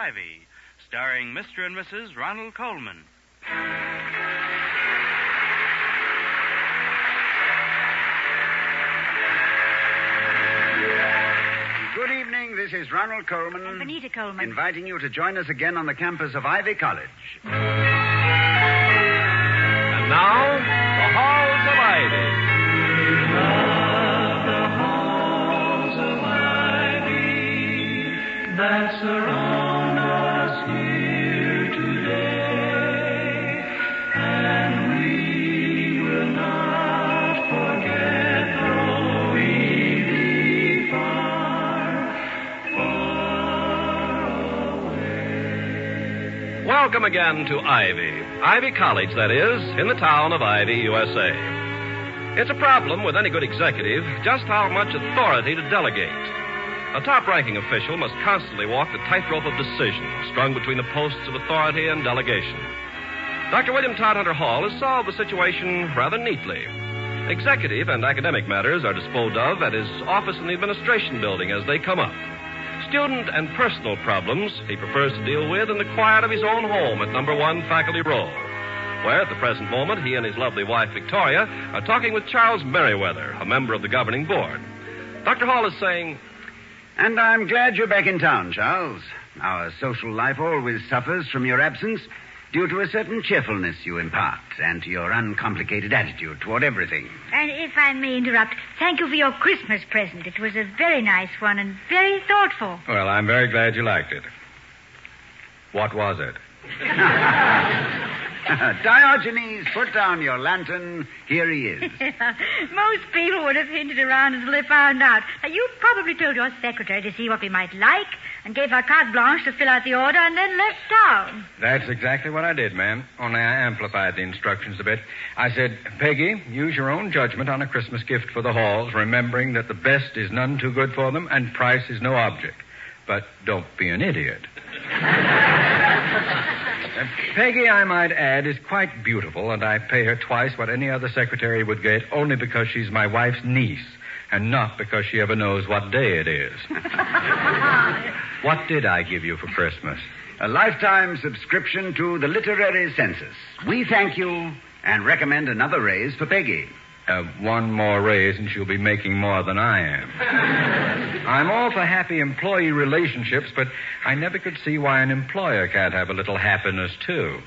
Ivy, starring Mr. and Mrs. Ronald Colman. Good evening, this is Ronald Colman. And Benita Colman. Inviting you to join us again on the campus of Ivy College. And now, the Halls of Ivy. That surround us here today, and we will not forget though we be far, far away. Welcome again to Ivy College, that is, in the town of Ivy, USA. It's a problem with any good executive just how much authority to delegate. A top-ranking official must constantly walk the tightrope of decision, strung between the posts of authority and delegation. Dr. William Todhunter Hall has solved the situation rather neatly. Executive and academic matters are disposed of at his office in the administration building as they come up. Student and personal problems he prefers to deal with in the quiet of his own home at number 1 Faculty Row, where at the present moment he and his lovely wife, Victoria, are talking with Charles Merriweather, a member of the governing board. Dr. Hall is saying... And I'm glad you're back in town, Charles. Our social life always suffers from your absence due to a certain cheerfulness you impart and to your uncomplicated attitude toward everything. And if I may interrupt, thank you for your Christmas present. It was a very nice one and very thoughtful. Well, I'm very glad you liked it. What was it? Diogenes, put down your lantern. Here he is. Most people would have hinted around until they found out. You probably told your secretary to see what we might like and gave her carte blanche to fill out the order and then left town. That's exactly what I did, ma'am. Only I amplified the instructions a bit. I said, Peggy, use your own judgment on a Christmas gift for the Halls, remembering that the best is none too good for them and price is no object. But don't be an idiot. Peggy, I might add, is quite beautiful, and I pay her twice what any other secretary would get only because she's my wife's niece, and not because she ever knows what day it is. What did I give you for Christmas? A lifetime subscription to the literary census. We thank you and recommend another raise for Peggy. One more raise and she'll be making more than I am. I'm all for happy employee relationships, but I never could see why an employer can't have a little happiness, too.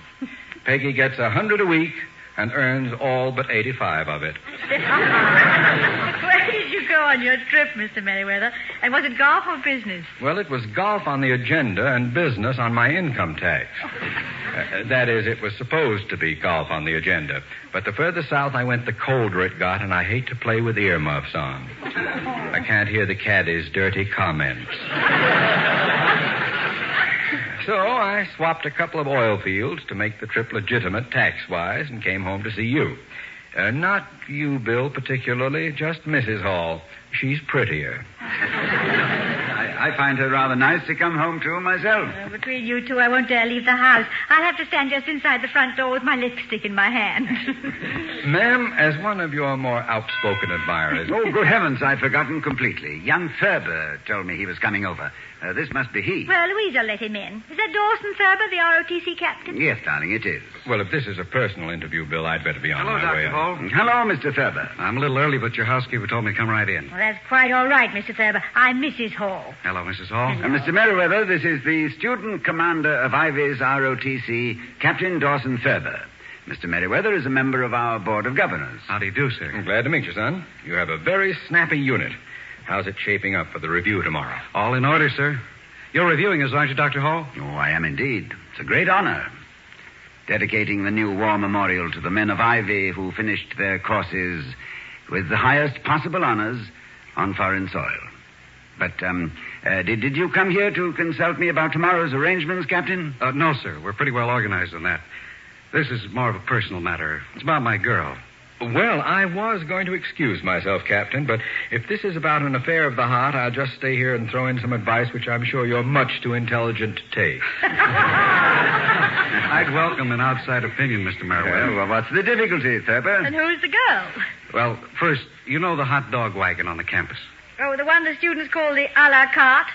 Peggy gets $100 a week and earns all but 85 of it. Where did you go on your trip, Mr. Merriweather? And was it golf or business? Well, it was golf on the agenda and business on my income tax. That is, it was supposed to be golf on the agenda. But the further south I went, the colder it got, and I hate to play with earmuffs on. I can't hear the caddies' dirty comments. So I swapped a couple of oil fields to make the trip legitimate tax-wise and came home to see you. Not you, Bill, particularly, just Mrs. Hall. She's prettier. I find her rather nice to come home to myself. Between you two, I won't dare leave the house. I'll have to stand just inside the front door with my lipstick in my hand. Ma'am, as one of your more outspoken admirers... Oh, good heavens, I'd forgotten completely. Young Thurber told me he was coming over. This must be he. Well, Louisa let him in. Is that Dawson Thurber, the ROTC captain? Yes, darling, it is. Well, if this is a personal interview, Bill, I'd better be on my way. Hello, Dr. Hall. Hello, Mr. Thurber. I'm a little early, but your housekeeper told me to come right in. Well, that's quite all right, Mr. Thurber. I'm Mrs. Hall. Hello, Mrs. Hall. Mr. Merriweather, this is the student commander of Ivy's ROTC, Captain Dawson Thurber. Mr. Merriweather is a member of our Board of Governors. How do you do, sir? I'm glad to meet you, son. You have a very snappy unit. How's it shaping up for the review tomorrow? All in order, sir. You're reviewing us, aren't you, Dr. Hall? Oh, I am indeed. It's a great honor. Dedicating the new war memorial to the men of Ivy who finished their courses with the highest possible honors on foreign soil. But, did you come here to consult me about tomorrow's arrangements, Captain? No, sir. We're pretty well organized on that. This is more of a personal matter. It's about my girl. Well, I was going to excuse myself, Captain, but if this is about an affair of the heart, I'll just stay here and throw in some advice which I'm sure you're much too intelligent to take. I'd welcome an outside opinion, Mr. Merriweather. Well, what's the difficulty, Thurber? And who's the girl? Well, first, you know the hot dog wagon on the campus? Oh, the one the students call the a la carte?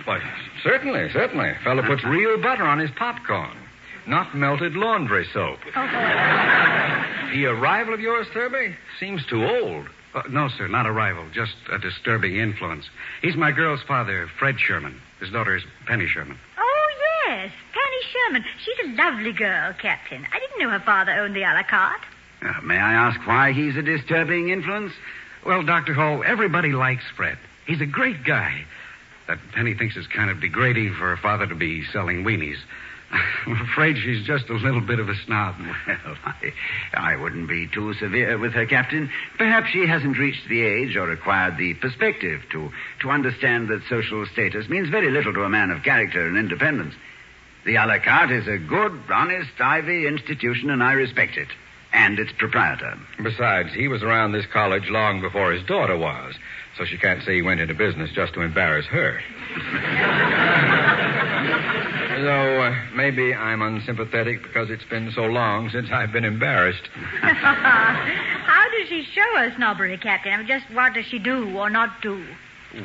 Why, certainly. Fellow puts real butter on his popcorn, not melted laundry soap. The arrival of yours, Thurby, seems too old. No, sir, not a rival, just a disturbing influence. He's my girl's father, Fred Sherman. His daughter is Penny Sherman. Oh, yes, Penny Sherman. She's a lovely girl, Captain. I didn't know her father owned the a la carte. May I ask why he's a disturbing influence? Well, Dr. Hall, everybody likes Fred. He's a great guy. That Penny thinks it's kind of degrading for her father to be selling weenies. I'm afraid she's just a little bit of a snob. Well, I wouldn't be too severe with her, Captain. Perhaps she hasn't reached the age or acquired the perspective to understand that social status means very little to a man of character and independence. The a la carte is a good, honest, Ivy institution, and I respect it. And its proprietor. Besides, he was around this college long before his daughter was, so she can't say he went into business just to embarrass her. Though maybe I'm unsympathetic because it's been so long since I've been embarrassed. How does she show her snobbery, Captain? I mean, just what does she do or not do?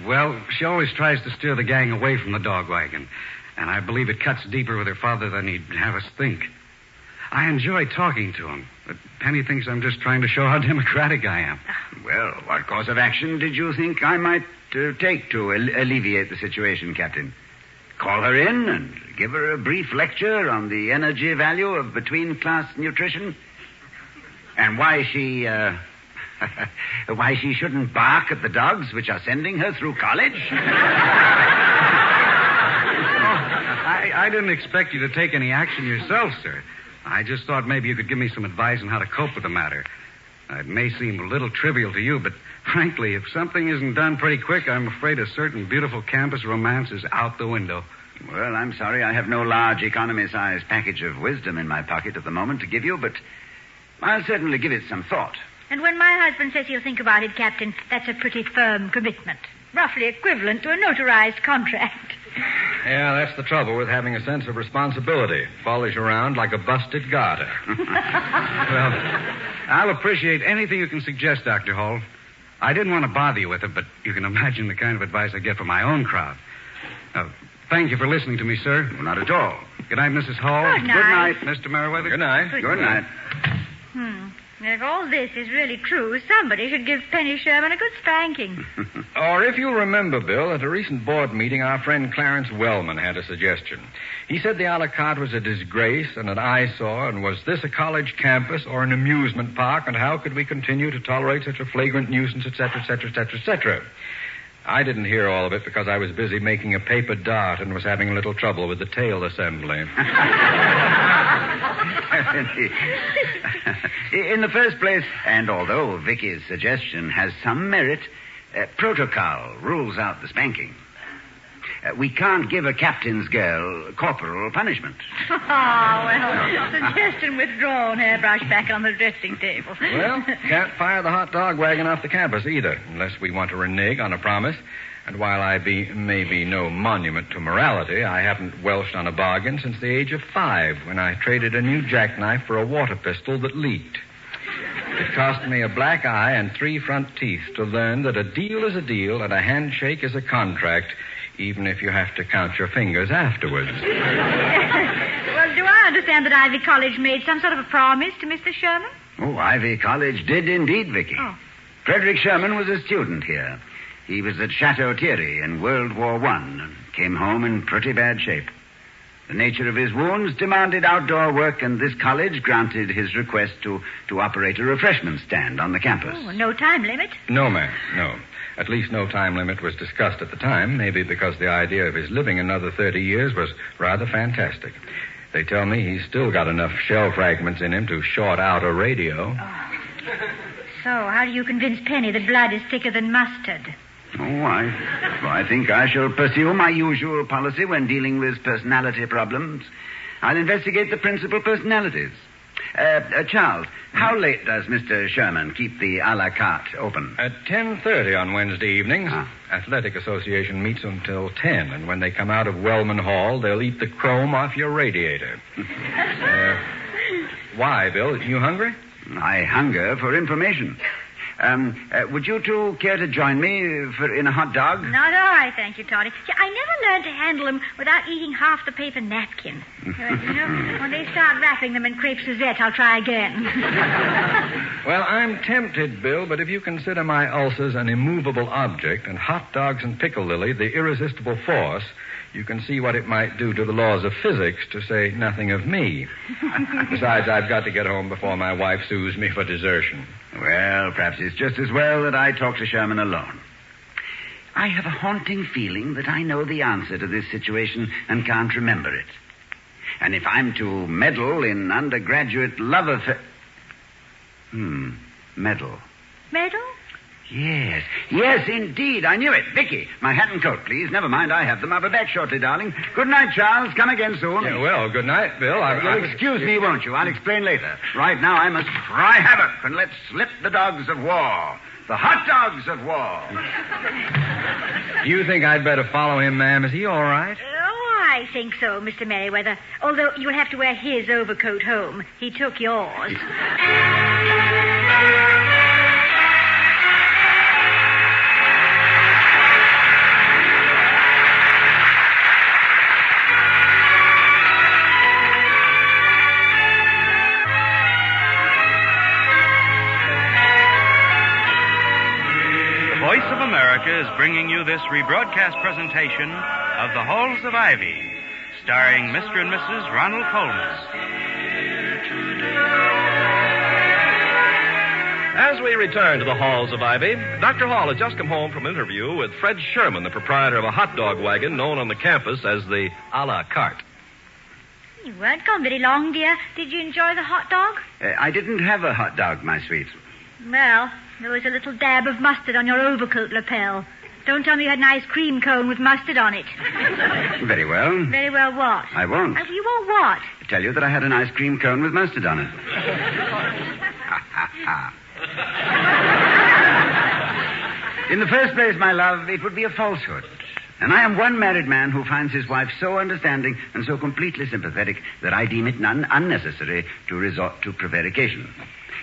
Well, she always tries to steer the gang away from the dog wagon. And I believe it cuts deeper with her father than he'd have us think. I enjoy talking to him, but Penny thinks I'm just trying to show how democratic I am. Well, what course of action did you think I might take to alleviate the situation, Captain? Call her in and give her a brief lecture on the energy value of between-class nutrition? And why she shouldn't bark at the dogs which are sending her through college? I didn't expect you to take any action yourself, sir. I just thought maybe you could give me some advice on how to cope with the matter. It may seem a little trivial to you, but frankly, if something isn't done pretty quick, I'm afraid a certain beautiful campus romance is out the window. Well, I'm sorry I have no large economy-sized package of wisdom in my pocket at the moment to give you, but I'll certainly give it some thought. And when my husband says he'll think about it, Captain, that's a pretty firm commitment. Roughly equivalent to a notarized contract. Yeah, that's the trouble with having a sense of responsibility. Follows you around like a busted garter. Well, I'll appreciate anything you can suggest, Dr. Hall. I didn't want to bother you with it, but you can imagine the kind of advice I get from my own crowd. Thank you for listening to me, sir. Well, not at all. Good night, Mrs. Hall. Good night. Mr. Merriweather. Good night. Good night. If all this is really true, somebody should give Penny Sherman a good spanking. Or if you'll remember, Bill, at a recent board meeting, our friend Clarence Wellman had a suggestion. He said the a la carte was a disgrace and an eyesore, and was this a college campus or an amusement park, and how could we continue to tolerate such a flagrant nuisance, et cetera, et cetera, et cetera, et cetera. I didn't hear all of it because I was busy making a paper dart and was having a little trouble with the tail assembly. In the first place, and although Vicky's suggestion has some merit, protocol rules out the spanking. We can't give a captain's girl corporal punishment. Oh, well, suggestion withdrawn. Hairbrush back on the dressing table. Well, can't fire the hot dog wagon off the campus either, unless we want to renege on a promise. And while I may be no monument to morality, I haven't welched on a bargain since the age of 5, when I traded a new jackknife for a water pistol that leaked. It cost me a black eye and 3 front teeth to learn that a deal is a deal and a handshake is a contract, even if you have to count your fingers afterwards. Well, do I understand that Ivy College made some sort of a promise to Mr. Sherman? Oh, Ivy College did indeed, Vicky. Oh. Frederick Sherman was a student here. He was at Chateau Thierry in World War I and came home in pretty bad shape. The nature of his wounds demanded outdoor work, and this college granted his request to operate a refreshment stand on the campus. Oh, no time limit? No, ma'am, no. At least no time limit was discussed at the time, maybe because the idea of his living another 30 years was rather fantastic. They tell me he's still got enough shell fragments in him to short out a radio. Oh. So, how do you convince Penny that blood is thicker than mustard? Oh, I think I shall pursue my usual policy when dealing with personality problems. I'll investigate the principal personalities. Charles, how late does Mr. Sherman keep the a la carte open? At 10:30 on Wednesday evenings. Ah. Athletic Association meets until 10, and when they come out of Wellman Hall, they'll eat the chrome off your radiator. Why, Bill? You hungry? I hunger for information. Would you two care to join me in a hot dog? Not all right, thank you, Toddy. See, I never learned to handle them without eating half the paper napkin. When they start wrapping them in crepe Suzette, I'll try again. Well, I'm tempted, Bill, but if you consider my ulcers an immovable object and hot dogs and pickle lily the irresistible force, you can see what it might do to the laws of physics, to say nothing of me. Besides, I've got to get home before my wife sues me for desertion. Well, perhaps it's just as well that I talk to Sherman alone. I have a haunting feeling that I know the answer to this situation and can't remember it. And if I'm to meddle in undergraduate love affair... Meddle. Meddle? Yes, indeed. I knew it. Vicky, my hat and coat, please. Never mind, I have them. I'll be back shortly, darling. Good night, Charles. Come again soon. Yeah, well, good night, Bill. You'll excuse me, won't you? I'll explain later. Right now, I must cry havoc and let slip the dogs of war. The hot dogs of war. You think I'd better follow him, ma'am? Is he all right? Oh, I think so, Mr. Merriweather. Although you'll have to wear his overcoat home. He took yours. The Voice of America is bringing you this rebroadcast presentation of The Halls of Ivy, starring Mr. and Mrs. Ronald Coleman. As we return to the Halls of Ivy, Dr. Hall has just come home from an interview with Fred Sherman, the proprietor of a hot dog wagon known on the campus as the a la carte. You weren't gone very long, dear. Did you enjoy the hot dog? I didn't have a hot dog, my sweet. Well, there was a little dab of mustard on your overcoat lapel. Don't tell me you had an ice cream cone with mustard on it. Very well. Very well what? I won't. You won't what? I tell you that I had an ice cream cone with mustard on it. In the first place, my love, it would be a falsehood. And I am one married man who finds his wife so understanding and so completely sympathetic that I deem it none unnecessary to resort to prevarication.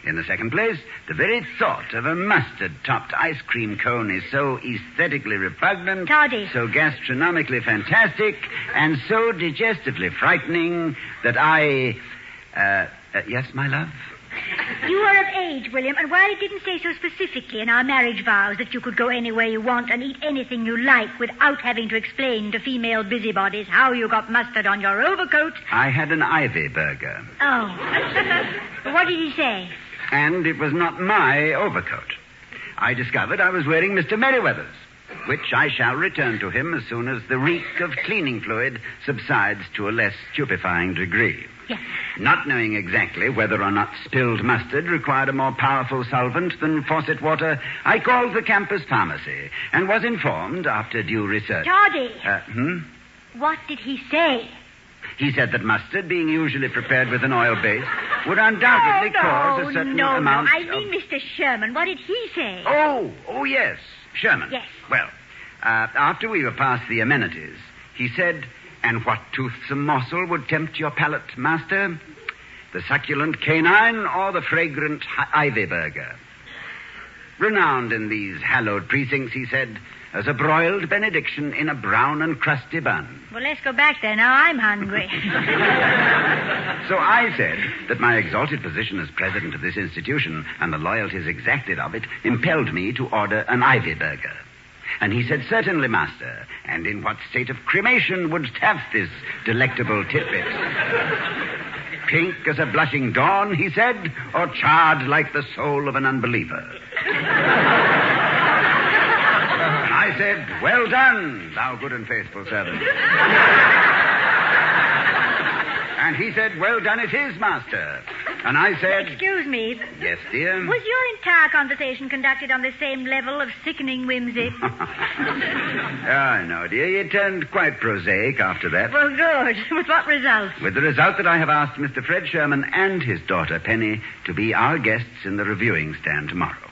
In the second place, the very thought of a mustard-topped ice cream cone is so aesthetically repugnant, Toddy. so gastronomically fantastic, and so digestively frightening that I... yes, my love? You are of age, William, and while it didn't say so specifically in our marriage vows that you could go anywhere you want and eat anything you like without having to explain to female busybodies how you got mustard on your overcoat... I had an Ivy burger. Oh. What did he say? And it was not my overcoat. I discovered I was wearing Mr. Merriweather's, which I shall return to him as soon as the reek of cleaning fluid subsides to a less stupefying degree. Yes. Not knowing exactly whether or not spilled mustard required a more powerful solvent than faucet water, I called the campus pharmacy and was informed, after due research... Toddy. What did he say? He said that mustard, being usually prepared with an oil base, would undoubtedly cause a certain amount I mean Mr. Sherman. What did he say? Oh, yes. Sherman. Yes. Well, after we were past the amenities, he said, "And what toothsome morsel would tempt your palate, master? The succulent canine or the fragrant ivy burger? Renowned in these hallowed precincts," he said, "as a broiled benediction in a brown and crusty bun." Well, let's go back there now. I'm hungry. So I said that my exalted position as president of this institution and the loyalties exacted of it impelled me to order an ivy burger. And he said, "Certainly, master. And in what state of cremation wouldst have this delectable tidbit? Pink as a blushing dawn," he said, "or charred like the soul of an unbeliever?" I said, "Well done, thou good and faithful servant." And he said, "Well done it is, master." And I said... Excuse me. Yes, dear? Was your entire conversation conducted on the same level of sickening whimsy? No, dear. You turned quite prosaic after that. Well, good. With what result? With the result that I have asked Mr. Fred Sherman and his daughter, Penny, to be our guests in the reviewing stand tomorrow.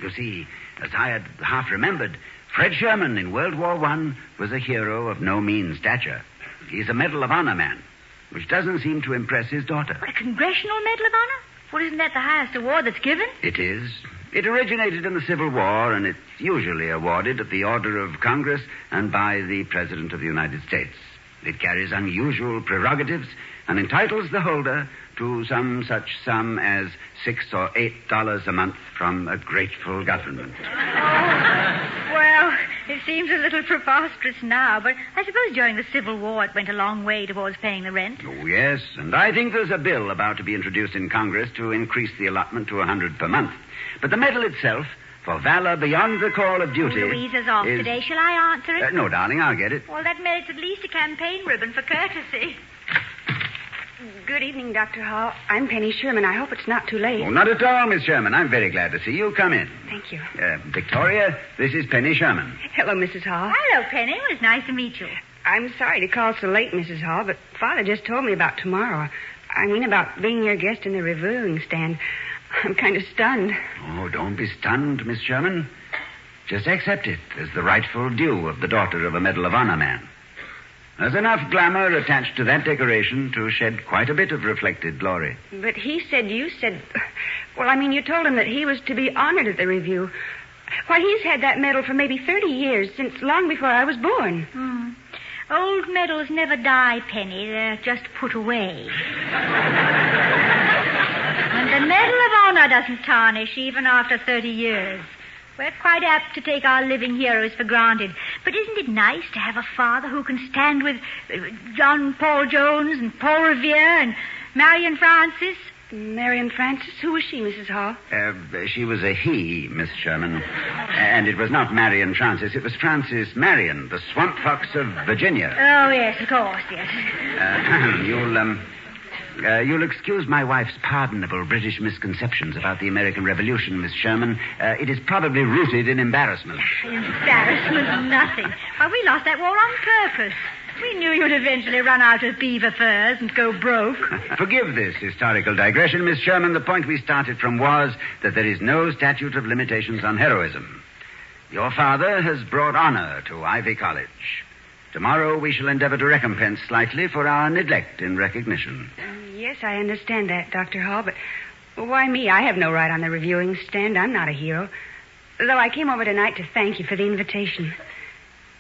You see, as I had half remembered, Fred Sherman in World War I was a hero of no mean stature. He's a Medal of Honor man, which doesn't seem to impress his daughter. A Congressional Medal of Honor? Well, isn't that the highest award that's given? It is. It originated in the Civil War, and it's usually awarded at the order of Congress and by the President of the United States. It carries unusual prerogatives and entitles the holder to some such sum as $6 or $8 a month from a grateful government. Well, it seems a little preposterous now, but I suppose during the Civil War it went a long way towards paying the rent. Oh, yes, and I think there's a bill about to be introduced in Congress to increase the allotment to $100 per month. But the medal itself, for valor beyond the call of duty... Louisa's off today. Shall I answer it? No, darling, I'll get it. Well, that merits at least a campaign ribbon for courtesy. Good evening, Dr. Hall. I'm Penny Sherman. I hope it's not too late. Oh, not at all, Miss Sherman. I'm very glad to see you. Come in. Thank you. Victoria, this is Penny Sherman. Hello, Mrs. Hall. Hello, Penny. It was nice to meet you. I'm sorry to call so late, Mrs. Hall, but Father just told me about tomorrow. I mean about being your guest in the reviewing stand. I'm kind of stunned. Oh, don't be stunned, Miss Sherman. Just accept it as the rightful due of the daughter of a Medal of Honor man. There's enough glamour attached to that decoration to shed quite a bit of reflected glory. But you said... Well, I mean, you told him that he was to be honored at the review. Why, he's had that medal for maybe 30 years, since long before I was born. Old medals never die, Penny. They're just put away. And the Medal of Honor doesn't tarnish even after 30 years. We're quite apt to take our living heroes for granted. But isn't it nice to have a father who can stand with John Paul Jones and Paul Revere and Marion Francis? Marion Francis? Who was she, Mrs. Hall? She was a he, Miss Sherman. And it was not Marion Francis. It was Francis Marion, the swamp fox of Virginia. Oh, yes, of course, yes. You'll excuse my wife's pardonable British misconceptions about the American Revolution, Miss Sherman. It is probably rooted in embarrassment. Embarrassment, nothing. Well, we lost that war on purpose. We knew you'd eventually run out of beaver furs and go broke. Forgive this historical digression, Miss Sherman. The point we started from was that there is no statute of limitations on heroism. Your father has brought honor to Ivy College. Tomorrow we shall endeavor to recompense slightly for our neglect in recognition. Yes, I understand that, Dr. Hall, but why me? I have no right on the reviewing stand. I'm not a hero. Though I came over tonight to thank you for the invitation.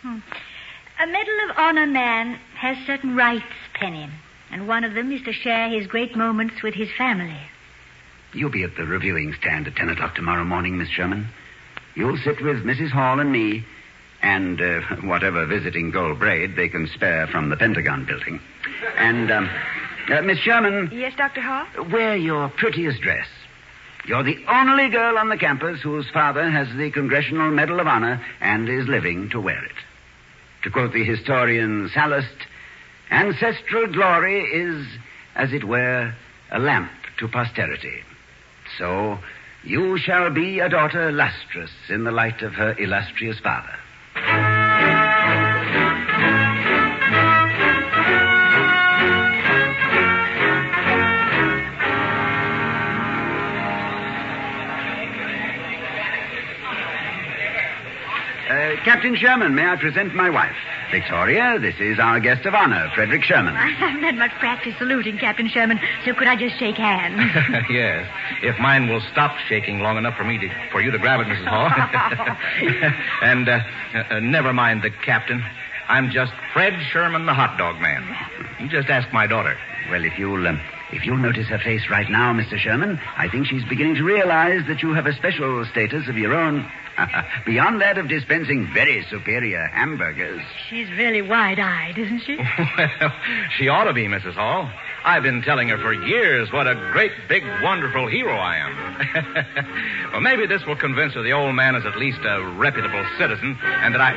A Medal of Honor man has certain rights, Penny, and one of them is to share his great moments with his family. You'll be at the reviewing stand at 10 o'clock tomorrow morning, Miss Sherman. You'll sit with Mrs. Hall and me, and whatever visiting gold braid they can spare from the Pentagon building. And, Miss Sherman... Yes, Dr. Hall? Wear your prettiest dress. You're the only girl on the campus whose father has the Congressional Medal of Honor and is living to wear it. To quote the historian Sallust, ancestral glory is, as it were, a lamp to posterity. So, you shall be a daughter lustrous in the light of her illustrious father. Captain Sherman, may I present my wife? Victoria, this is our guest of honor, Frederick Sherman. I haven't had much practice saluting, Captain Sherman, so could I just shake hands? Yes, if mine will stop shaking long enough for you to grab it, Mrs. Hall. And never mind the captain. I'm just Fred Sherman, the hot dog man. You just ask my daughter. Well, if you'll notice her face right now, Mr. Sherman, I think she's beginning to realize that you have a special status of your own. Beyond that of dispensing very superior hamburgers. She's really wide-eyed, isn't she? Well, she ought to be, Mrs. Hall. I've been telling her for years what a great, big, wonderful hero I am. Well, maybe this will convince her the old man is at least a reputable citizen and that I...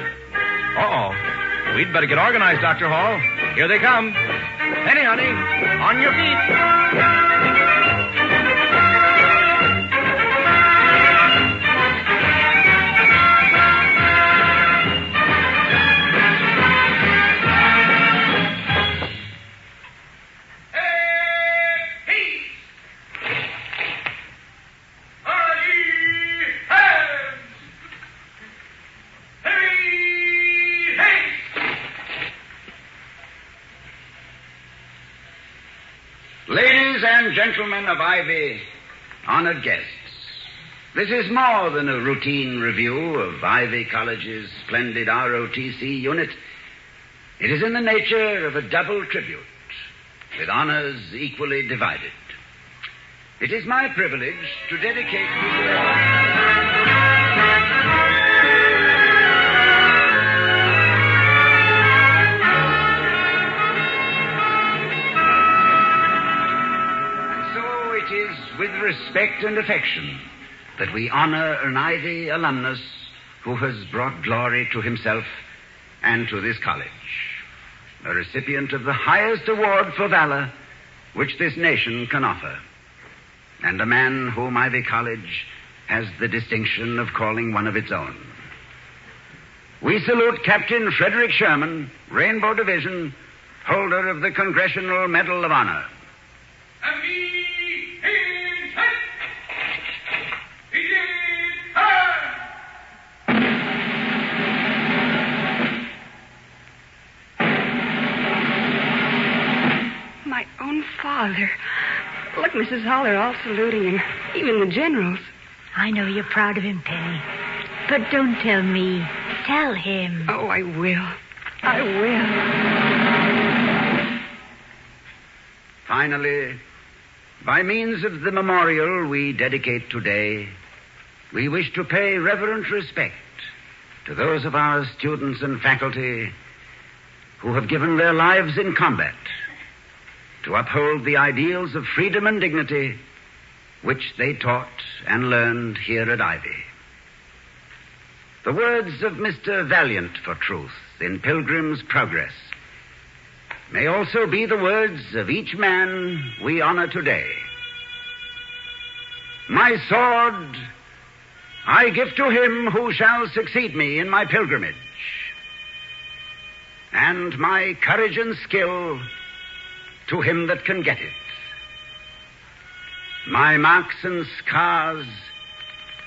Uh-oh. We'd better get organized, Dr. Hall. Here they come. Penny, honey, on your feet. Ladies and gentlemen of Ivy, honored guests, This is more than a routine review of Ivy College's splendid ROTC unit. It is in the nature of a double tribute, with honors equally divided. It is my privilege to dedicate And so it is with respect and affection that we honor an Ivy alumnus who has brought glory to himself and to this college, a recipient of the highest award for valor which this nation can offer, and a man whom Ivy College has the distinction of calling one of its own. We salute Captain Frederick Sherman, Rainbow Division, holder of the Congressional Medal of Honor. And he is hit. He did her. My own father. Look, Mrs. Hall, they're all saluting him. Even the generals. I know you're proud of him, Penny. But don't tell me. Tell him. Oh, I will. I will. Finally, by means of the memorial we dedicate today, we wish to pay reverent respect to those of our students and faculty who have given their lives in combat to uphold the ideals of freedom and dignity which they taught and learned here at Ivy. The words of Mr. Valiant for Truth in Pilgrim's Progress may also be the words of each man we honor today. My sword I give to him who shall succeed me in my pilgrimage, and my courage and skill to him that can get it. My marks and scars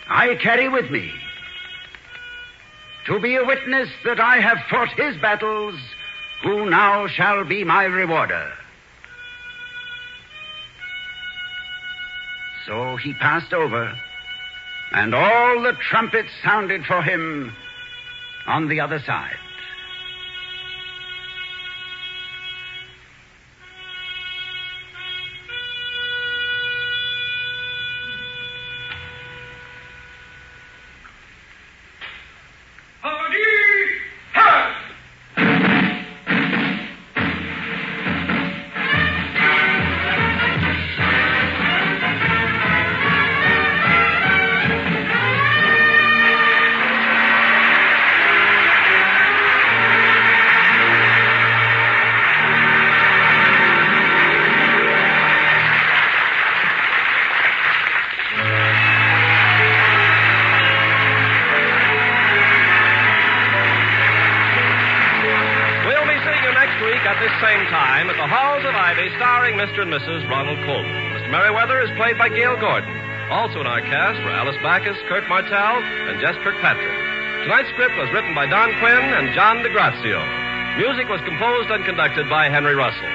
I carry with me, to be a witness that I have fought his battles, who now shall be my rewarder. So he passed over, and all the trumpets sounded for him on the other side. Starring Mr. and Mrs. Ronald Colton. Mr. Merriweather is played by Gail Gordon. Also in our cast were Alice Backus, Kurt Martell, and Jess Kirkpatrick. Tonight's script was written by Don Quinn and John DeGrazio. Music was composed and conducted by Henry Russell.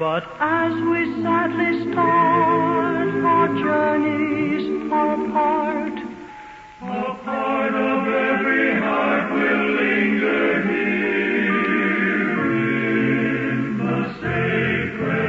But as we sadly start, our journeys far apart, a part of every heart will linger here in the sacred